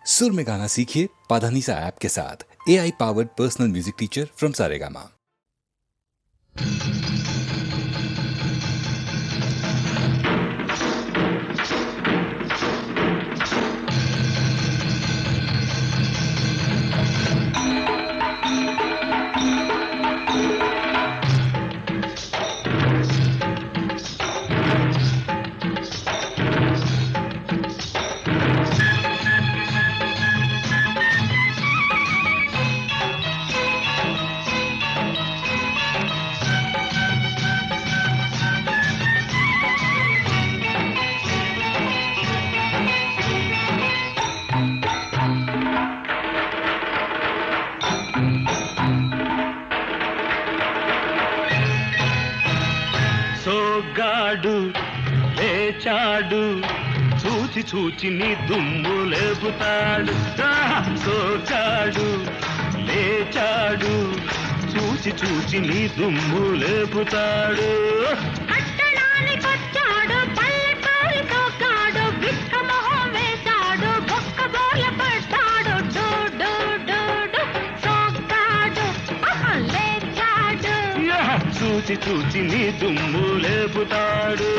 सुर में गाना सीखिए पाधानीसा ऐप के साथ। AI powered personal music teacher from Saregama. సోగ్గాడు లేచాడు చూచి చూచి నీ దుమ్ము లేపుతాడు. సోగ్గాడు లేచాడు చూచి చూచి నీ దుమ్ము లేపుతాడు. చూచి చూచి నీ దుమ్ము లేపుతాడు.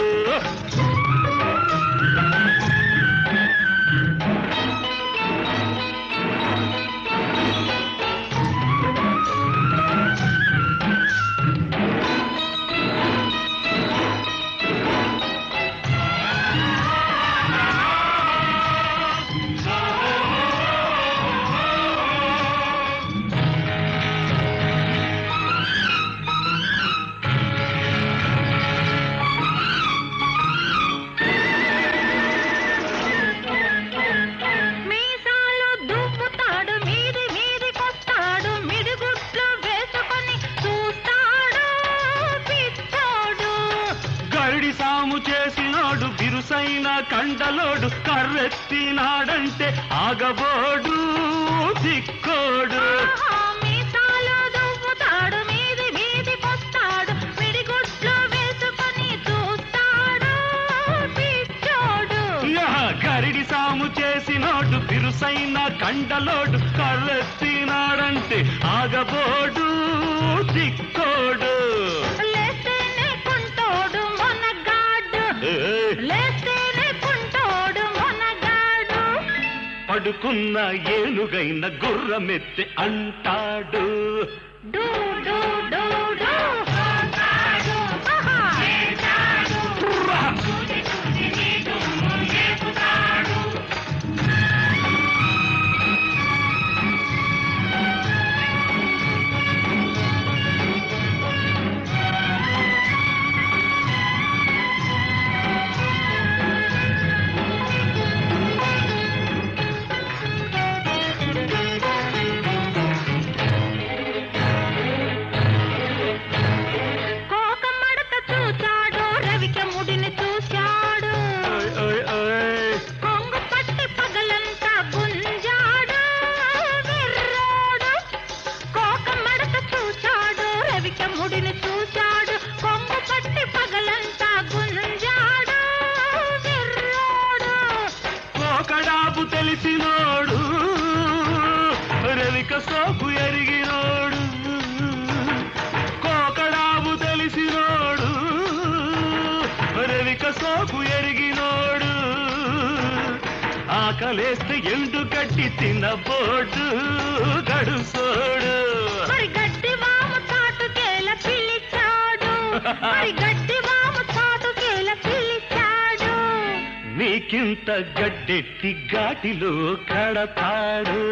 సాము చేసినోడు బిరుసైన కండలోడు కర్రెత్తినాడంటే ఆగబోడు దిక్కోడు. గరిడి సాము చేసినోడు బిరుసైన కండలోడు కర్రెత్తినాడంటే ఆగబోడు దిక్కోడు. పడుకున్న ఏనుగైన గుర్రమెత్తి అంటాడు. తెలిసినోడు రవిక సోపు ఎరిగినోడు. కోకడాబు తెలిసినోడు రవిక సోపు ఎరిగినోడు. ఆకలేస్తే ఎండు గడ్డి తినబోడు గడుసోడు. గడ్డి వాము తాటుకేల పిలిచాడు. గడ్డి వాము తాటుకేల పిలిచాడు. నీకింత గడ్డెట్టి ఘాటిలో కడతాడు.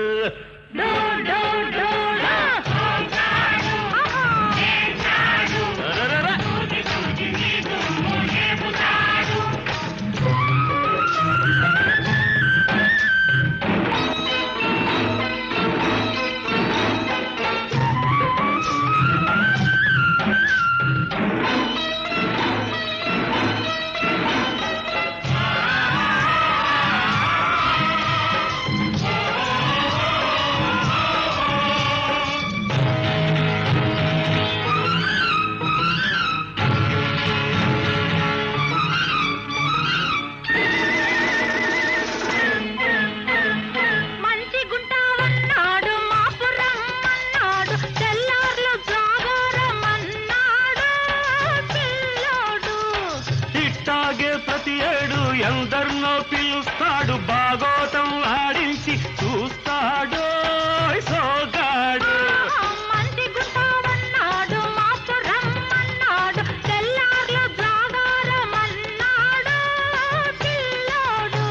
ఆడించి చూస్తాడో సోగాడు. మంచి గుంటావన్నాడు, మాపు రమ్మన్నాడు, తెల్లార్లు జాగారమన్నాడు పిల్లోడు.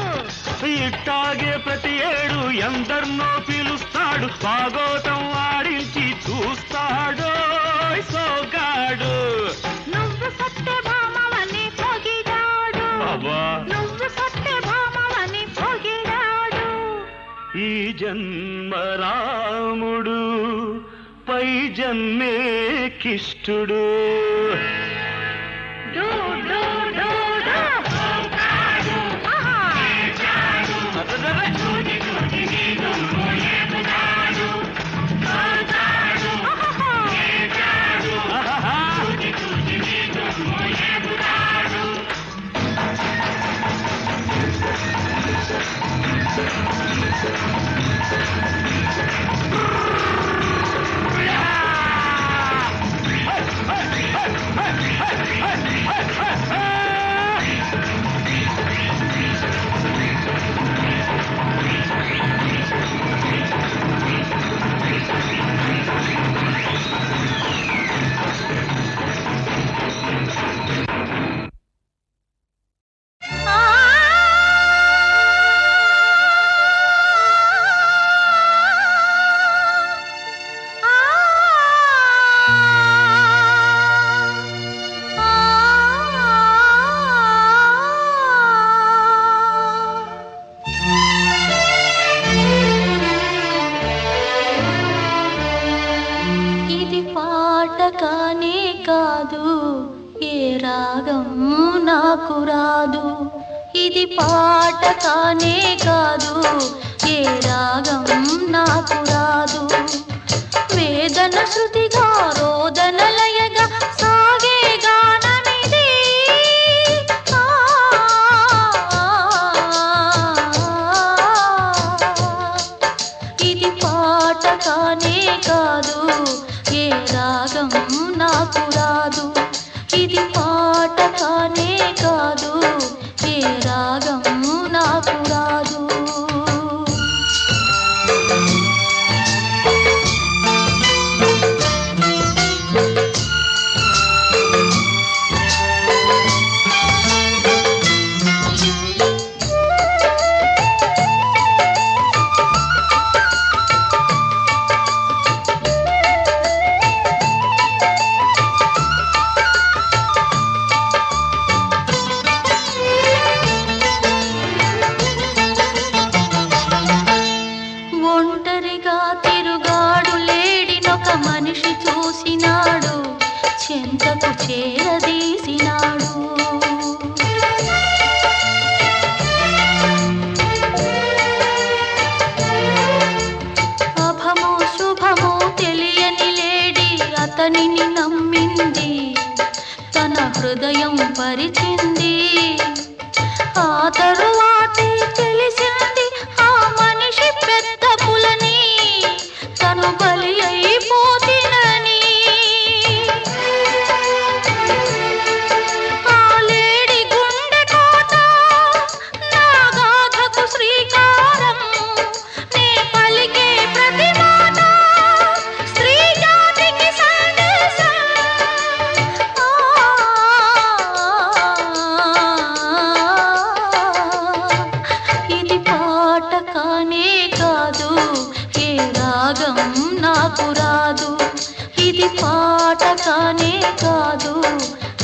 ఇట్టాగే ప్రతి ఏడు ఎందరినో పిలుస్తాడు, భాగోతం ఆడించి చూస్తాడో సోగాడు. నువ్వు సత్యభామవని పొగిడాడు, నువ్వు సత్యభామవని పొగిడాడు. ఈ జన్మ రాముడు, పై జన్మే కిష్టుడు. డూ డూ డూ డూ. ఆహా. కానే కాదు, ఏ రాగం నాకు రాదు. ఇది పాట కానే కాదు, ఏ రాగం నాకు రాదు. వేదన శృతిగా రోదన లయగా సాగే గానమిది. ఇది పాట కానే కాదు, ఏ రాగం నాకు రాదు. ఇది పాట కానే కాదు, ఏ రాగం నాకు రాదు. ఒంటరిగా తిరుగాడు లేడినొక మనిషి చూసినాడు, చెంతకు చేరదీసినాడు. అభమో శుభమో తెలియని లేడి అతనిని నమ్మింది, తన హృదయం పరిచింది. ఆ తరువాతే తెలిసింది ఆ మనిషి పెద్ద పులని, తను బలి అయిపోతినని. ఆ లేడి గుండె కోట నా గాథకు శ్రీకారం, నే పలికే ప్రతి మాట స్త్రీ జాతికి సందేశం. ఇది పాట కానే కాదు, ఏ రాగం నాకు రాదు. ఇది పాట కానే కాదు,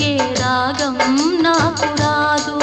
ఏ రాగం నాకు రాదు.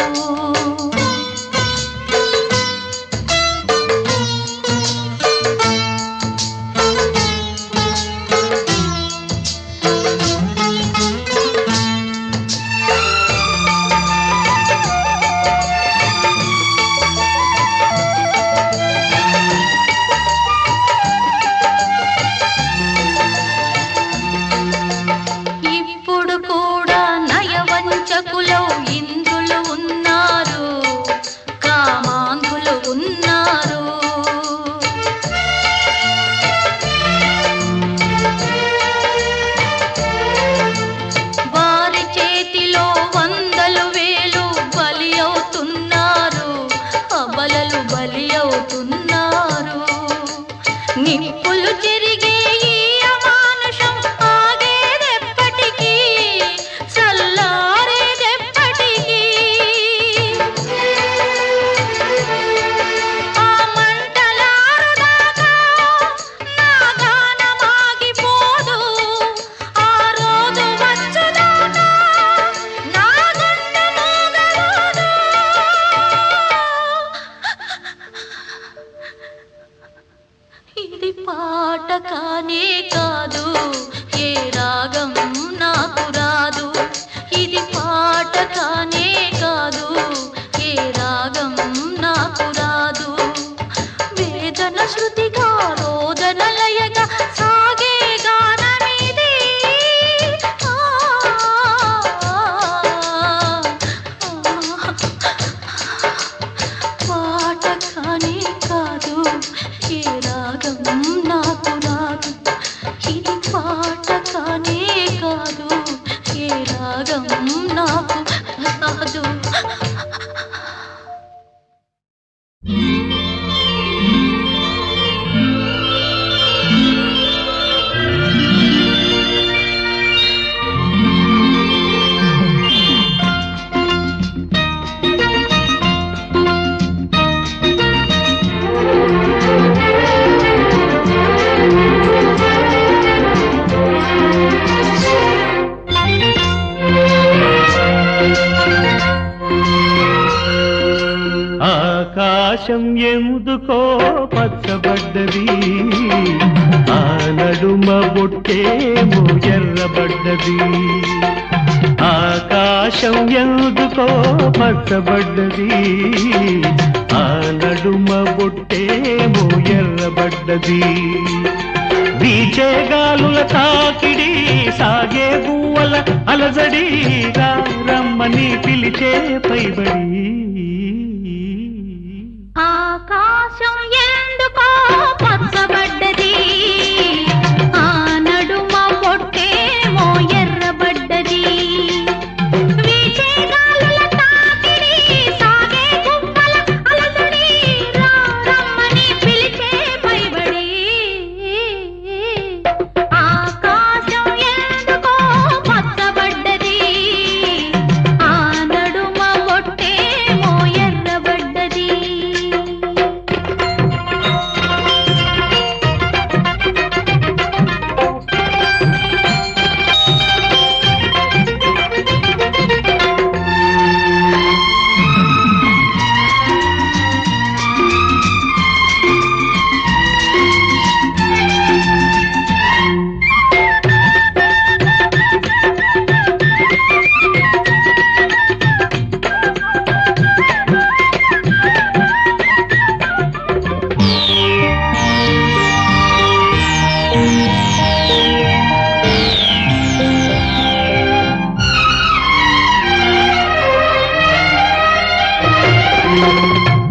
నిప్పులు చెరిగే ఈ అమానుషం ఆగేదెప్పటికీ, చల్లారేదెప్పటికీ. ఆ మంటలారుదాకా నా గానమాగిపోదు, ఆ రోజు వచ్చుదాకా నా గుండె మూగబోదు. ఇది పాట కానే కాదు, ఏ రాగం నాకు రాదు. ఇది పాట కానే కాదు, ఏ రాగం నాకు రాదు. వేదన శృతిగా రోదన లయగా సాగే గానమిది. ఆ, పాట కానే కాదు, ఏ రాగం నాకు రాదు. ఇది పాట కానే కాదు, ఏ రాగం నాకు రాదు. ఆకాశం ఎందుకో పచ్చబడ్డది, ఆ నడుమ బొట్టేమో ఎర్రబడ్డది. ఆకాశం ఎందుకో పచ్చబడ్డది, ఆ నడుమ బొట్టేమో ఎర్రబడ్డది. వీచే గాలుల తాకిడి, సాగే గువ్వల అలజడి, రమ్మని పిలిచే పైబడి. ఆకాశం ఎందుకో పచ్చబడ్డది, ఆ నడుమ పొట్టేమో ఎర్రబడ్డది. వీచే గాలుల తాకిడి, సాగే గువ్వల అలజడి, రమ్మని పిలిచే పైబడి. ఆకాశం ఎందుకో పచ్చబడ్డది, ఆ నడుమ పొట్టేమో ఎర్రబడ్డది.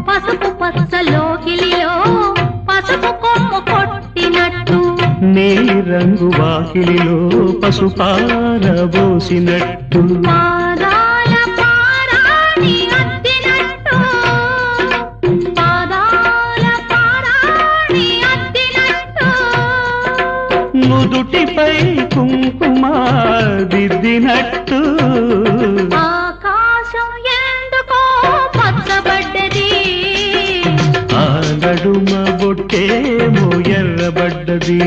పసుపు పచ్చలోకిలిలో పసుపు కొమ్ము కొట్టినట్టు, నీ రంగు వాకిలిలో పసుపారబోసినట్టు, పాదాల పారాణి అద్దినట్టు, పాదాల పారాణి అద్దినట్టు. నుదుటిపై కుంకుమ దిద్దినట్టు. ఆకాశం ఎందుకో పచ్చబడ్డది, ఆ నడుమ బొట్టేమో ఎర్రబడ్డది.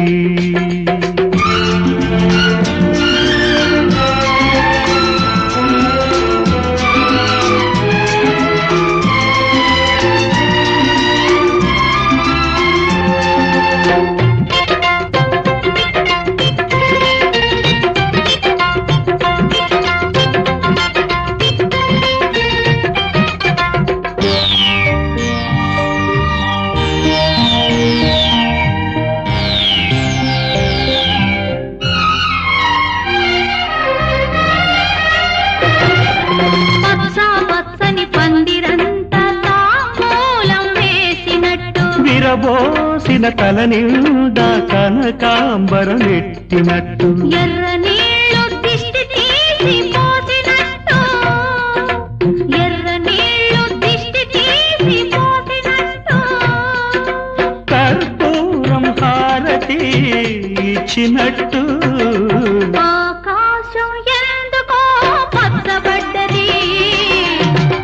విరబోసిన తల నిండా కనకాంబరం ఎట్టినట్టు, ఎర్ర నీళ్ళు దిష్టి తీసి పోసినట్టు, ఎర్ర నీళ్ళు దిష్టి తీసి పోసినట్టు. కర్పూరం ఇచ్చినట్టు ఆకాశం ఎందుకో పచ్చబడ్డది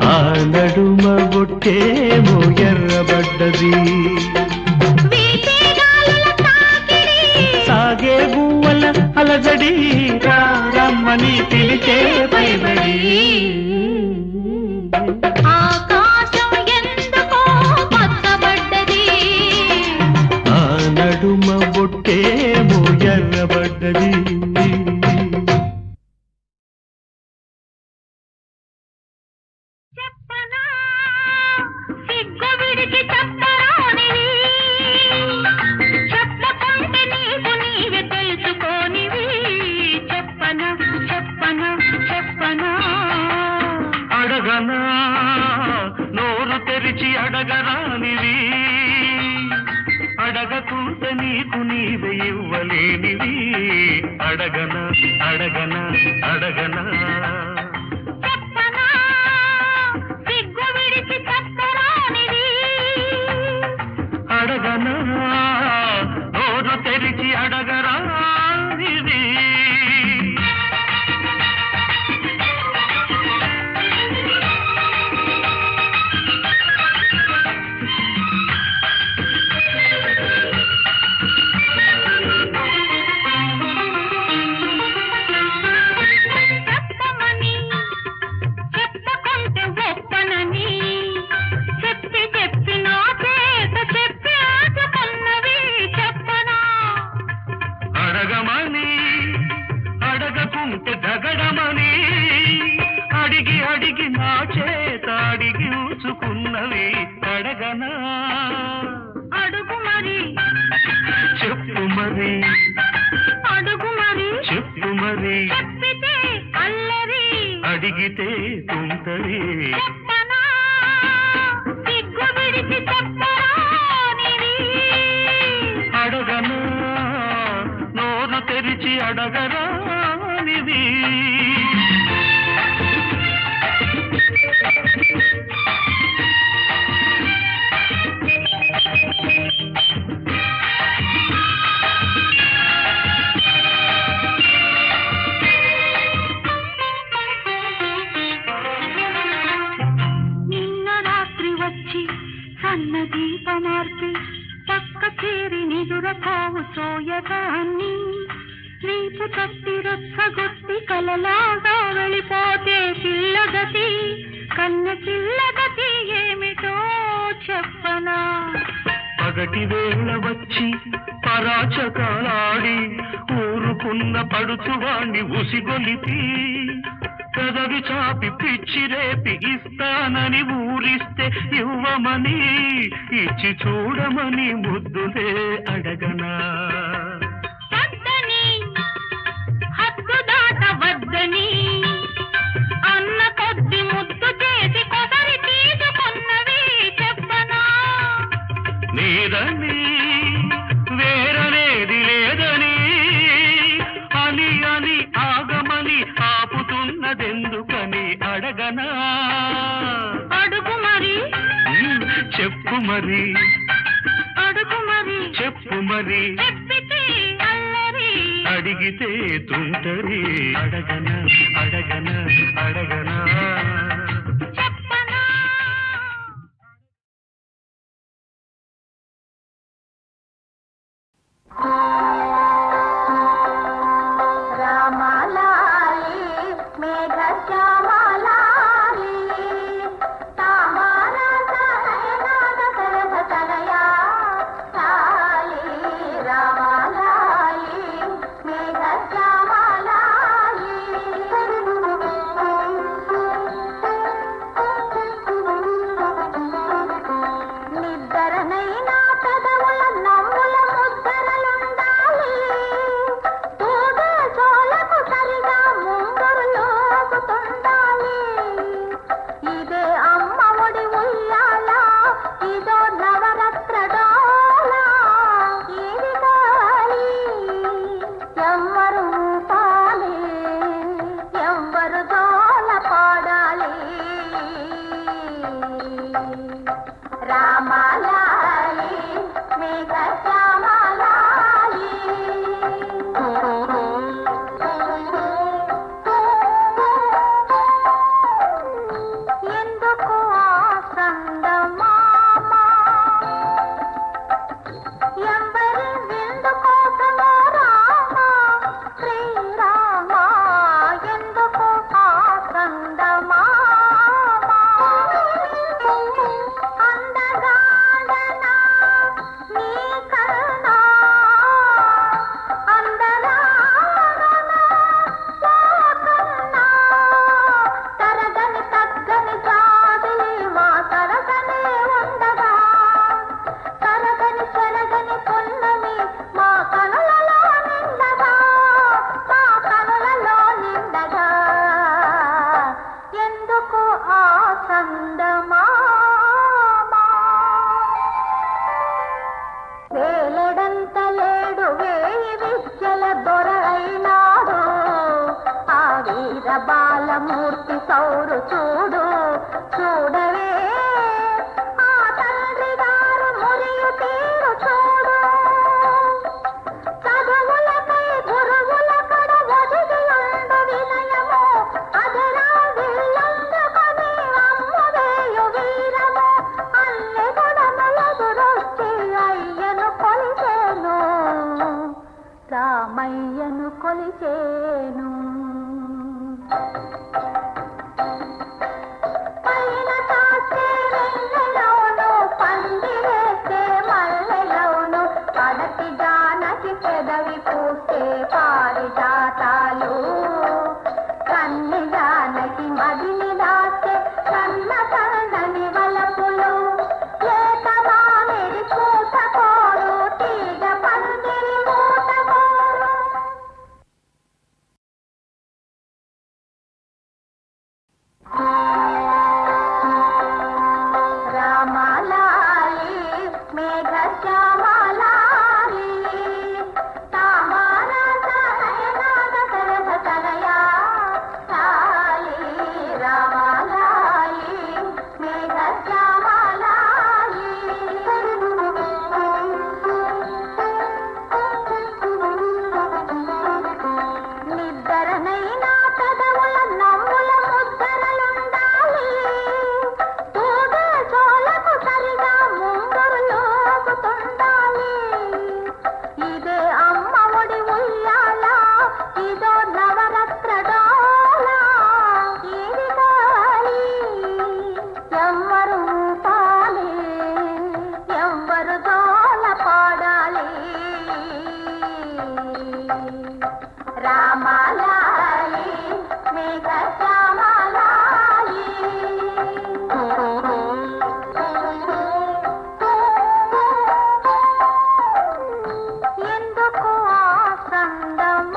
ఆ నడుమ బొట్టేమో ఎర్రబడ్డది వీచే గాలుల తాకిడి సాగే గువ్వల అలజడి రమ్మని పిలిచే పైబడి ఆకాశం ఎందుకో పచ్చబడ్డది ఆ నడుమ బొట్టేమో ఎర్రబడ్డది చెప్పనా సిగ్గు విడిచి చెప్పరానివి చెప్పకుంటే నీకు నీవే తెలుసుకోనివి చెప్పనా చెప్పనా చెప్పనా అడగనా నోరు తెరిచి అడగరానివి అడగకుంటే నీకు నీవే ఇవ్వలేనివి అడగనా అడగనా అడగనా చెప్పనా సిగ్గు విడిచి చెప్పరానివి అడగనా నోరు తెరిచి అడగరానివి చెప్పమని చెప్పకుంటే ఒప్పనని చెప్పి చెప్పి నా చేత చెప్పి ఆచుకున్నవి చెప్పనా అడగమని అడగకుంటే దగడమని అడిగి అడిగి నా చేత అడిగి ఊచుకున్నవి అడగనా అడుగు మరి చెప్పు మరి అడుగు మరి చెప్పు మరి చెప్పితే అల్లరి అడిగితే తుంటరి చెప్పనా సిగ్గు విడిచి చెప్పరానివి అడగనా నోరు తెరిచి అడగరానివి నిన్న రాత్రి వచ్చి సన్న దీపమార్పి పక్క చేరి నిదురపోవు సోయగాన్ని నీపు తప్పి రొచ్చగొట్టి కలలాగా వెళ్ళిపోతే పిల్లగతి కన్న పిల్లగతి ఏమిటో చెప్పనా పగటి వేళ వచ్చి పరాచకాలాడి ఊరుకున్న పడుచువాణ్ణి ఉసిగొలిపి పెదవి చాపి పిచ్చి రేపి ఇస్తానని ఊరిస్తే ఇవ్వమని ఇచ్చి చూడమని ముద్దులే అడగనా వద్దని హద్దు దాట వద్దని అన్న కొద్ది ముద్దు చేసి కొసరి తీసుకున్నవి చెప్పనా నీరని వేరనేది లేదని అని అని ఆగమని ఆపుతున్నదెందుకని అడగనా అడుగు మరి చెప్పు మరి అడుగు మరి చెప్పు మరి చెప్పితే అల్లరి అడిగితే తుంటరి అడగనా అడగనా అడగనా చెప్పనా రామలాలి మేఘ శ్యామలాలి తామర తనయనాద సరస తనయా లాలి రామలాలి మేఘ శ్యామలాలి నిద్రనైనా పెదవుల నవ్వుల ముద్దరలుండ చూడు చూడవే ఆ తండ్రి గారు మురియు తీరు చూడు చదువులకై గురువుల కడ ఒదిగి ఉండు వినయము అదరా విల్లందుకొని అమ్మువేయు వీరము అన్ని గుణములెదురొచ్చి అయ్యను కొలిచేను రామయ్యను కొలిచేను పైన తాకే వెన్నెలవును పందిరేసే మల్లెలవును పడతి జానకి పెదవి పూసే పారిజాతాలు కన్ని జానకి మదిని దాసే కన్న కన్నని వలపులు లేత మామిడి పూతకోరు తీగ పందిరి మూతకోరు రామలాలి మేఘశ్యామలాలి తామరస నయనాద సరస తనయా లాలి రామలాలి మేఘశ్యామలాలి నిద్దరనైనా పెదవుల నవ్వుల ముద్దరలుండాలి తూగే చోలకు సరిగా ముంగురులోగుతుండాలి ఇదే అమ్మ ఒడి ఉయ్యాల ఇదో నవరత్న డోల ఇది గాలి ఎవ్వరు ఊపాలి ఎవ్వరు జోల పాడాలి రామలాలి మేఘశ్యామలాలి ఎందుకు ఆసందమామ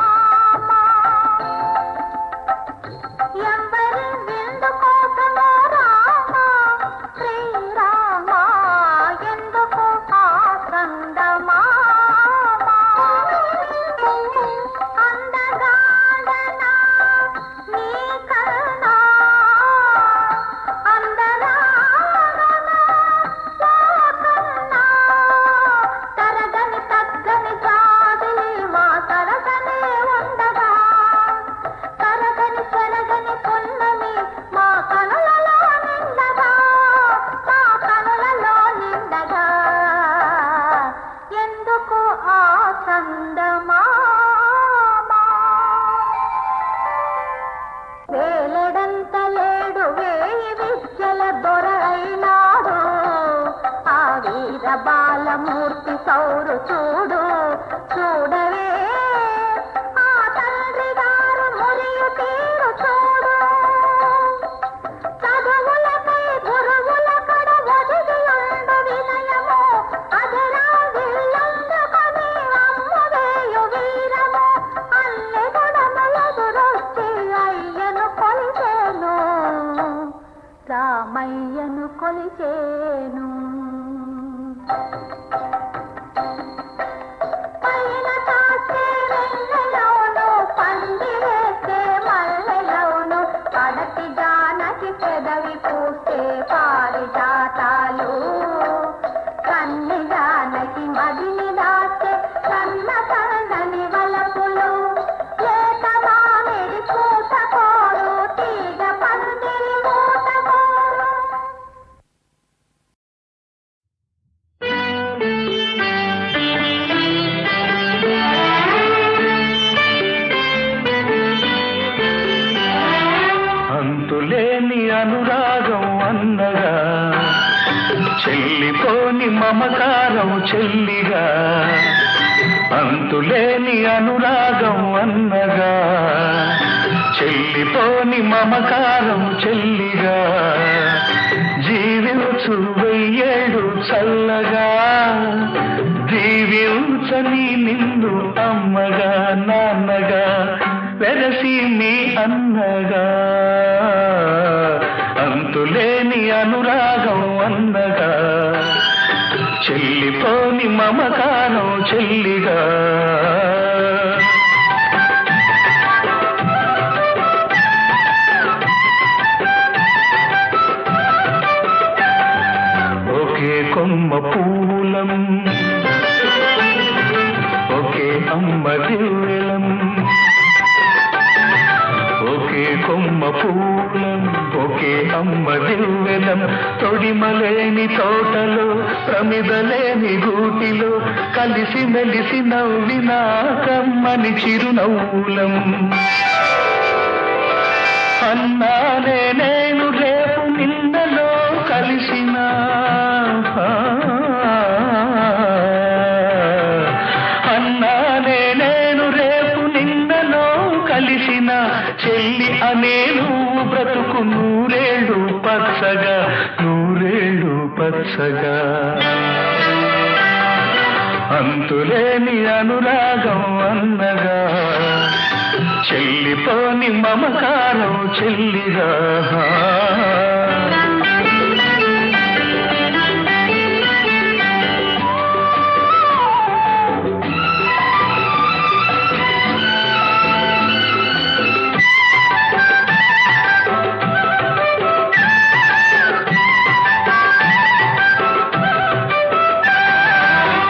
ఎవరి విందు కోసమో రామ శ్రీరామ ఎందుకు ఆసందమామ అందగాడనా నీ కరుణా అందరాగనా లోకన్నా తరగని తగ్గని జాబిలి మా తరగనే ఉండగా తరగని చెరగని పున్నమి మా కనులలో నిండగా మా కనులలో నిండగా ఎందుకు ఆ చందమామ వేలెడంత లేడు వేయి విద్యల దొర అయినాడు ఆ వీర బాలమూర్తి సౌరు చూడు చూడవే ఆ తండ్రి గారు మురియు తీరు చూడు చదువులకై గురువుల కడ ఒదిగి ఉండు వినయము అదరా విల్లందుకొని అమ్మువేయు వీరము అన్ని గుణములెదురొచ్చి అయ్యను కొలిచేను రామయ్యను కొలిచేను పైన తాకే వెన్నెలవును పందిరేసే మల్లెలవును పడతి జానకి పెదవి పూసే పారిజాతాలు కన్ని జానకి మదిని దాసే కన్న కన్నని వలపులు లేత మామిడి పూతకోరు తీగ పందిరి మూతకోరు అంతులేని అనురాగం అన్నగా చెల్లిపోని మమకారం చెల్లిగా అంతులేని అనురాగం అన్నగా చెల్లిపోని మమకారం చెల్లిగా జీవించు వెయ్యేడు చల్లగా దీవించని నిన్ను అమ్మగా నాన్నగా వెరసి నీ అన్నగా అంతులేని అనురాగం అన్నగా చెల్లిపోని మమకారం చెల్లిగా అమ్మ దివ్వెలం ఒకే కొమ్మ పూలం ఒకే అమ్మ దివ్వెలం తొడిమలేని తోటలో ప్రమిదలేని గూటిలో కలిసి మెలిసి నవ్వినా కమ్మని చిరునవ్వులం అన్నానే నేను రేపు నిన్నలో కలిసిన అన్నానే నేను రేపు నిన్నలో కలిసిన చెల్లి అనే నువ్వు బ్రతుకు నూరేళ్ళు పచ్చగా నూరేళ్ళు పచ్చగా అంతులేని అనురాగం అన్నగా చెల్లిపోని మమకారం చెల్లిగా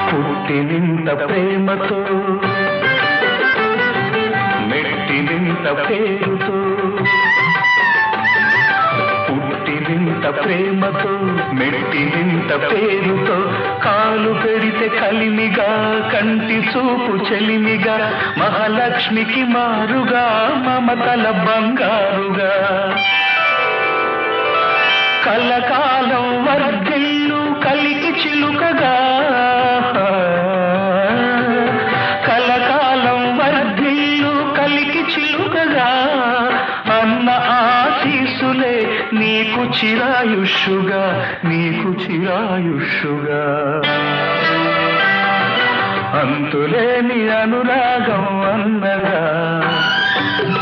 పుట్టినింత ప్రేమతో మెట్టినింత పేరుతో పుట్టినింత ప్రేమతో మెట్టినింత పేరుతో కాలు పెడితే కలిమిగా కంటి చూపు చెలిమిగా మహాలక్ష్మికి మారుగా మమతల బంగారుగా కలకాలం వర్ధిల్లు కలికి చిలుకగా కలకాలం వర్ధిల్లు కలికి చిలుకగా అన్న ఆశీసులే నీకు చిరాయుష్యుగా నీకు చిరాయుష్యుగా అంతులేని అనురాగం అన్నగా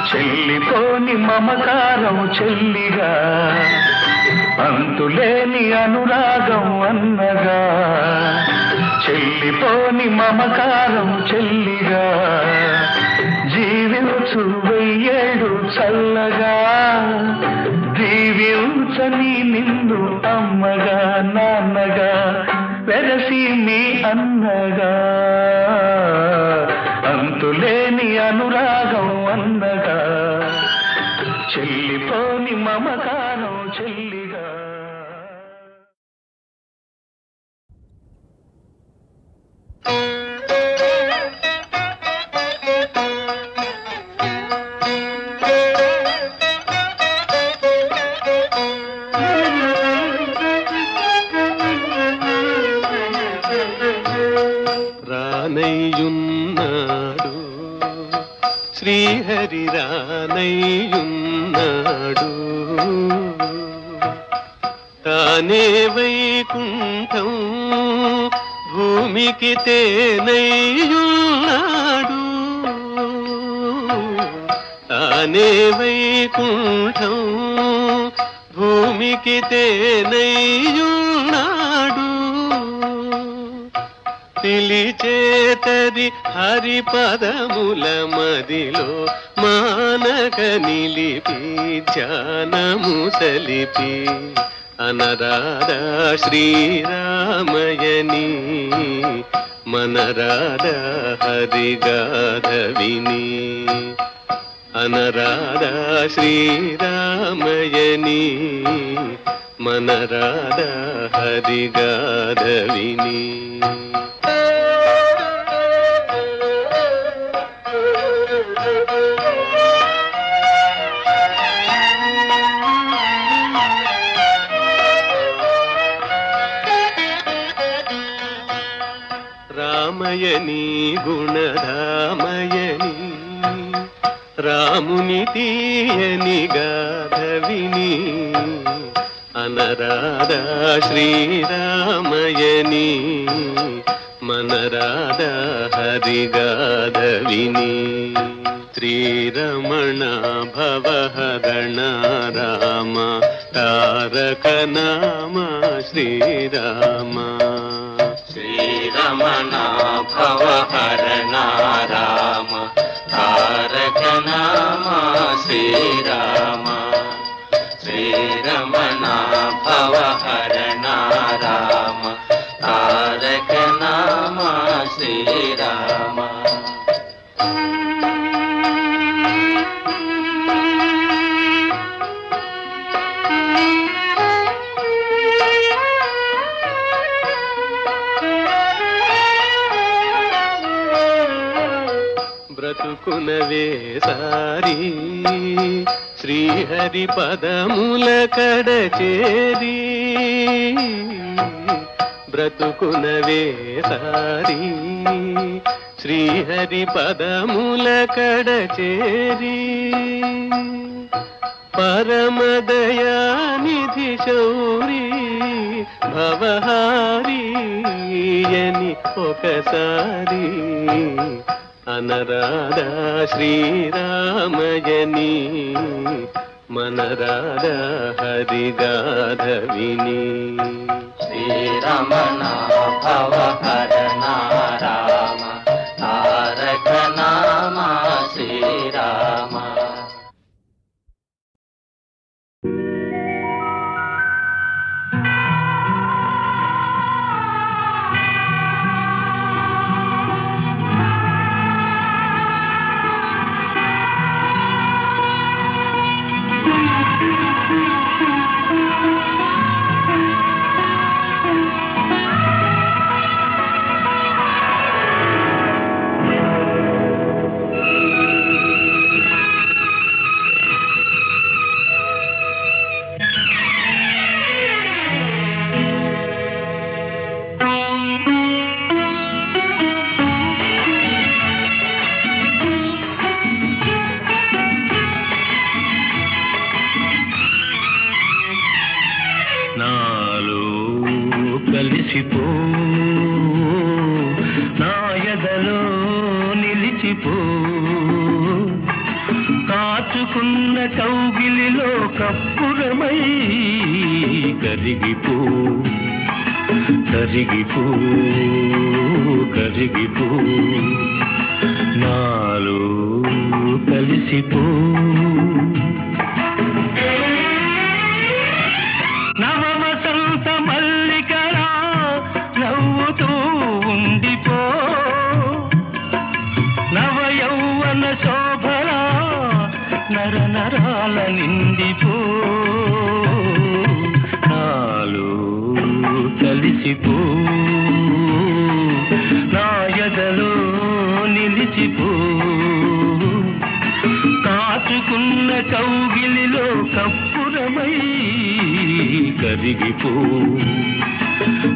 చెల్లిపోని మమకారం చెల్లిగా అంతులేని అనురాగం అన్నగా చెల్లిపోని మమకారం చెల్లిగా జీవించు వెయ్యేడు చల్లగా దీవించని నిన్ను అమ్మగా నాన్నగా వెరసి మీ అన్నగా అంతులేని అనురాగం అన్నగా చెల్లిపోని మమకారం చెల్లిగా రానయ్యున్నాడు శ్రీహరి రానయ్యున్నాడు తానే వైకుంఠం భూమికి తేనయ్యున్నాడు తానే వైకుంఠం భూమికి తేనయ్యున్నాడు పిలిచేతది హరిపదముల మదిలో మానక నిలిపి ధ్యానము సలిపి అనరాధా శ్రీరామయని మనరాధా హరిగాధవిని అనరాధా శ్రీరామయని మనరాధా హరిగాధవిని రామయని గుణధామయని రాముని తీయని గాధవిని అనరాధా శ్రీరామయని మనరాధా హరిగాధవిని శ్రీరమణ భవహరణ రామ తారక నామ శ్రీరామ శ్రీరమణ భవహరణ రామ తారక నామ శ్రీరామ శ్రీరమణ భవహరణ రామ తారక నామ శ్రీరామ బ్రతుకునవే సారి శ్రీహరి పదముల కడ చేరి బ్రతుకునవే సారి శ్రీహరి పదముల కడ చేరి పరమదయానిధి శౌరి భవహారి అని ఒకసారి అనరాధా శ్రీరామయని మనరాధా హరిగాధవిని శ్రీరమణ భవహరణ రామ తారక నామ శ్రీరామ. కాచుకున్న కౌగిలిలో కప్పురమై కరిగిపో కరిగిపో కరిగిపో నాలో కలిసిపో. నవవసంత మల్లికలా నవ్వుతూ ఉండిపో నవయౌవన శోభలా నర నరాల నిండిపో నాలో కలిసిపో నా ఎదలో నిలిచిపో కాచుకున్న కౌగిలిలో కప్పురమై కరిగిపో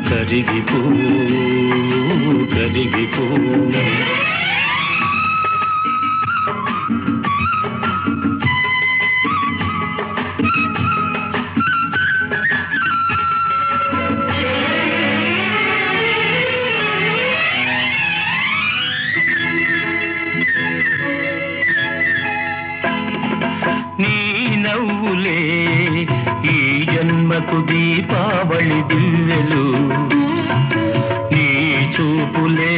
కరిగిపో కరిగిపో. ఈ జన్మకు దీపావళి దివ్వెలు నీ చూపులే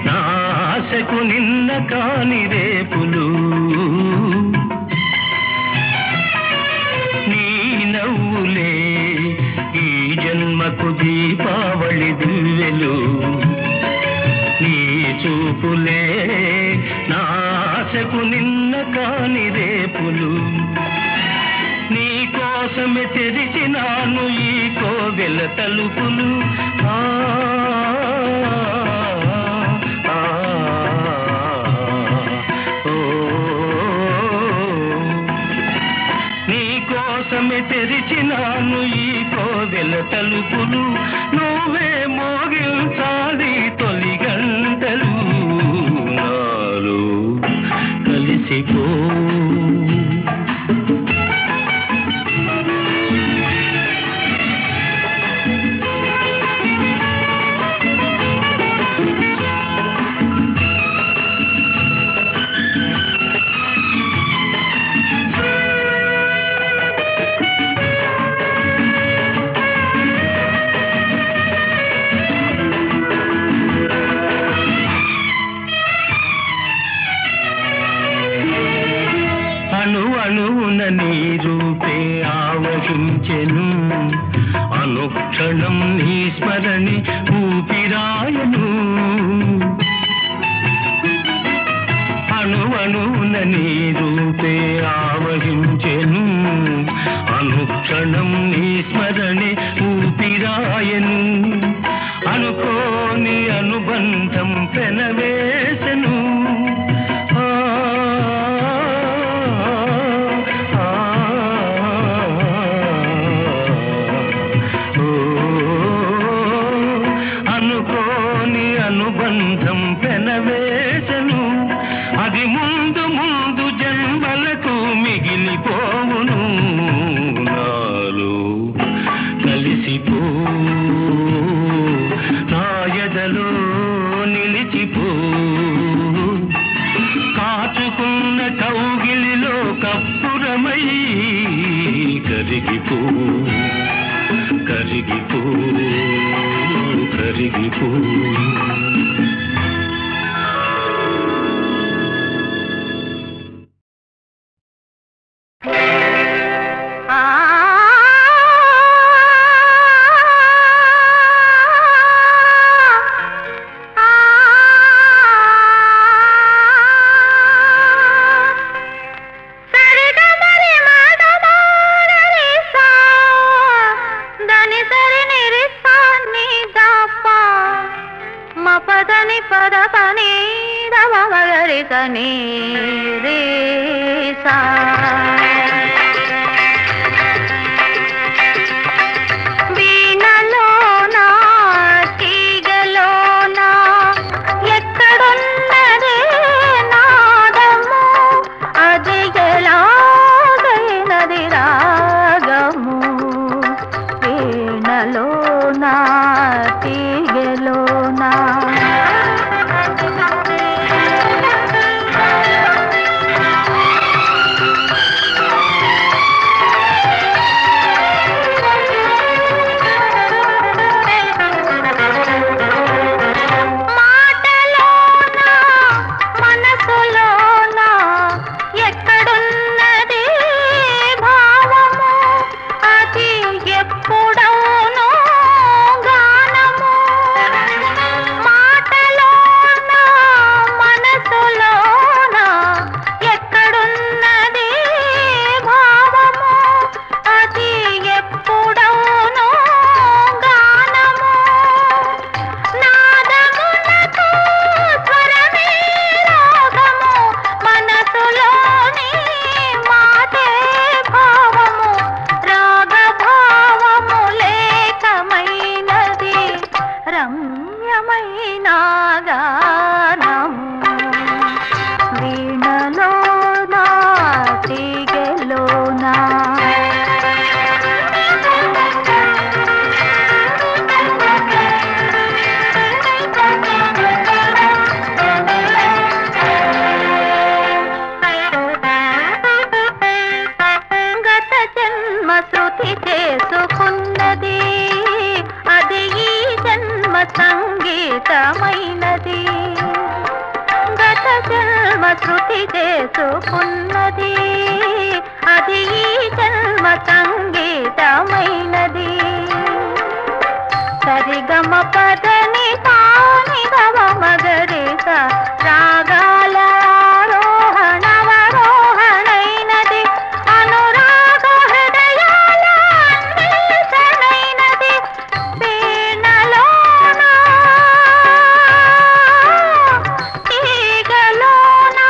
నా ఆశకు నిన్న కాని రేపులు నీ నవ్వులే ఈ జన్మకు దీపావళి దివ్వెలు నీ చూపులే నా ఆశకు నిన్న కాని రేపులు నీ కోసమే తెరిచినాను ఈ కోవెల తలుపులు. నీ కోసమే తెరిచినాను ఈ కోవెల తలుపులు నువ్వే మోగించాలి తొలి గంటలు నాలో కలిసిపో. అణువున నీ రూపే ఆవహించెను అనుక్షణం నీ స్మరణి ఊపిరాయను అణువున నీ రూపే ఆవహించెను అనుక్షణం నీ స్మరణి ఊపిరాయను అనుకోని అనుబంధం పెనవేసెను. పెనవేశను, అది ముందు ముందు జన్మలకు మిగిలిపోవును. నాలో కలిసిపో, నా ఎదలో నిలిచిపో, కాచుకున్న కౌగిలిలో కప్పురమై కరిగిపో, కరిగిపో, కరిగిపో. పదని పద పని దవగరి సని రే సా వీణలోనా తీగలోనా ఎక్కడున్నదే నాదము, అది ఎలాగైనది రాగము. వీణలోనా తీగలోనా శృతి చేసుకున్నది, అది ఈ జన్మ సంగీతమైనది. గత జన్మ శృతి చేసుకున్నది, అది ఈ జన్మ సంగీతమైనది. సరిగమ పదని తాని గమ మగరిస రాగాల ఆరోహణవరోహణైనది. అనురాగ హృదయాల అన్వేషణైనది. వీణలోనా తీగలోనా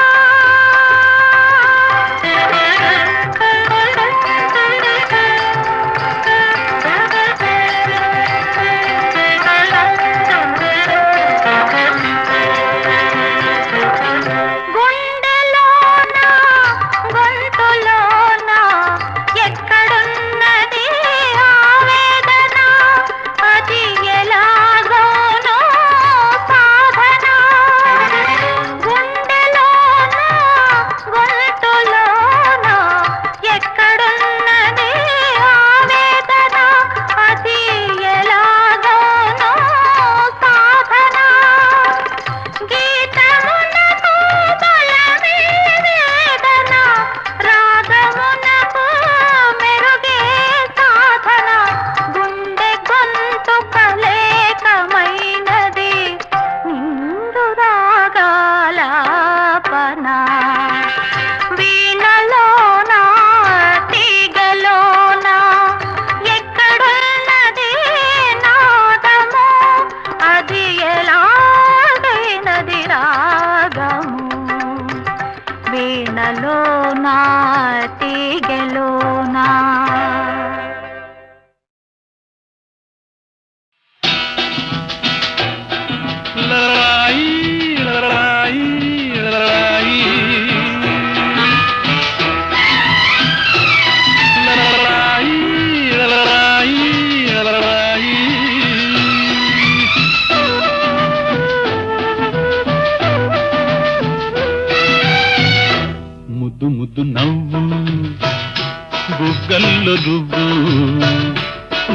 బుగ్గల్లో దువ్వు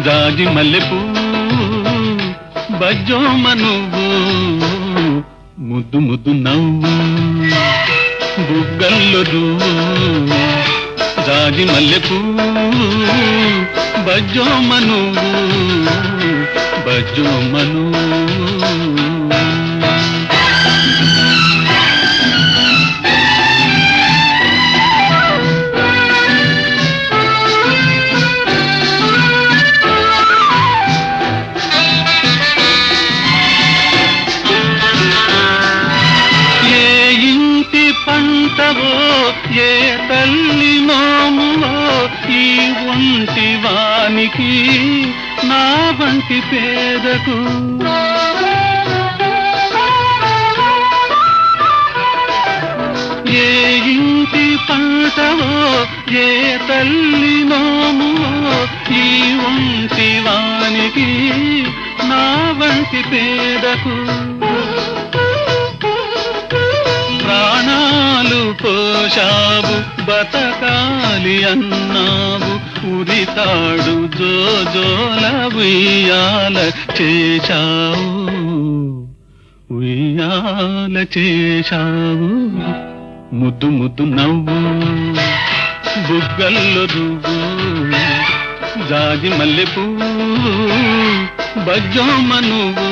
జాజి మల్లెపూ బజ్జోమ నువ్వు ముద్దు ముద్దు నవ్వు బుగ్గల్లో దువ్వు జాజి మల్లెపూ బజ్జోమ నువ్వు బజ్జోమ నువ్వు పంటవో ఏ తల్లి నోమువో ఈ ఒంటి వానికి నా వంటి పేదకు ఏ ఇంటి పంటవో ఏ తల్లి నోమువో ఈ ఒంటి వానికి నా వంటి పేదకు ప్రాణాలు పోషావు బతకాలి అన్నావు ఉరితాడు జోజోల ఉయ్యాల చేశావు ఉయ్యాల చేశావు ముద్దు ముద్దు నవ్వు బుగ్గల్లో దువ్వు జాజి మల్లెపూ బజ్జోమ నువ్వు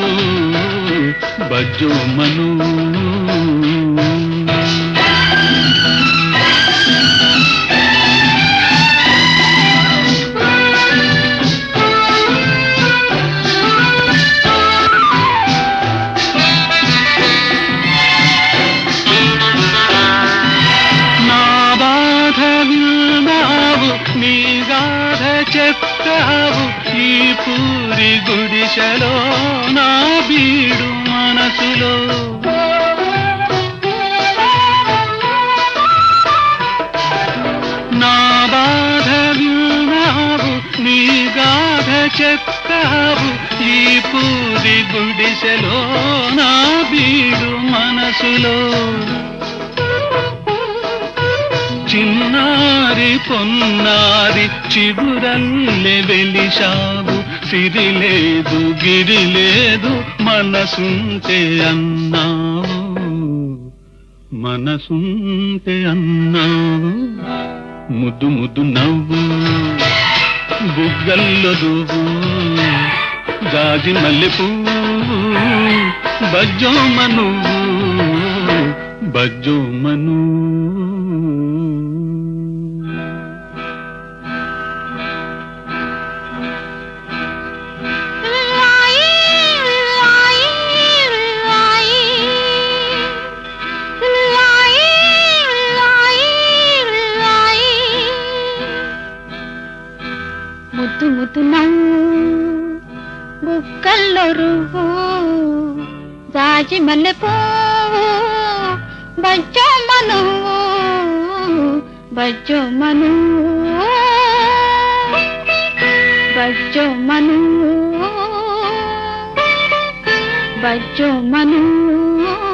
బజ్జోమ నువ్వు నీ గాథ చెప్తావు ఈ పూరి గుడిసెలో నా బీడు మనసులో నా బాధ విన్నావు నీ గాథ చెప్తావు ఈ పూరి గుడిసెలో నా బీడు మనసులో చిన్నారి పొన్నారి చిగురల్లె వెలిశావు సిరి లేదు గిరి లేదు మనసుంటే అన్నావు మనసుంటే అన్నావు ముద్దు ముద్దు నవ్వు బుగ్గల్లో దువ్వు జాజి మల్లెపూ బజ్జోమ నువ్వు బజ్జోమ నువ్వు ముద్దు ముద్దు నవ్వు బుగ్గల్లో రువ్వు జాజి మల్లెపూ బజ్జోమ నువ్వు బజ్జోమ నువ్వు బజ్జోమ నువ్వు బజ్జోమ నువ్వు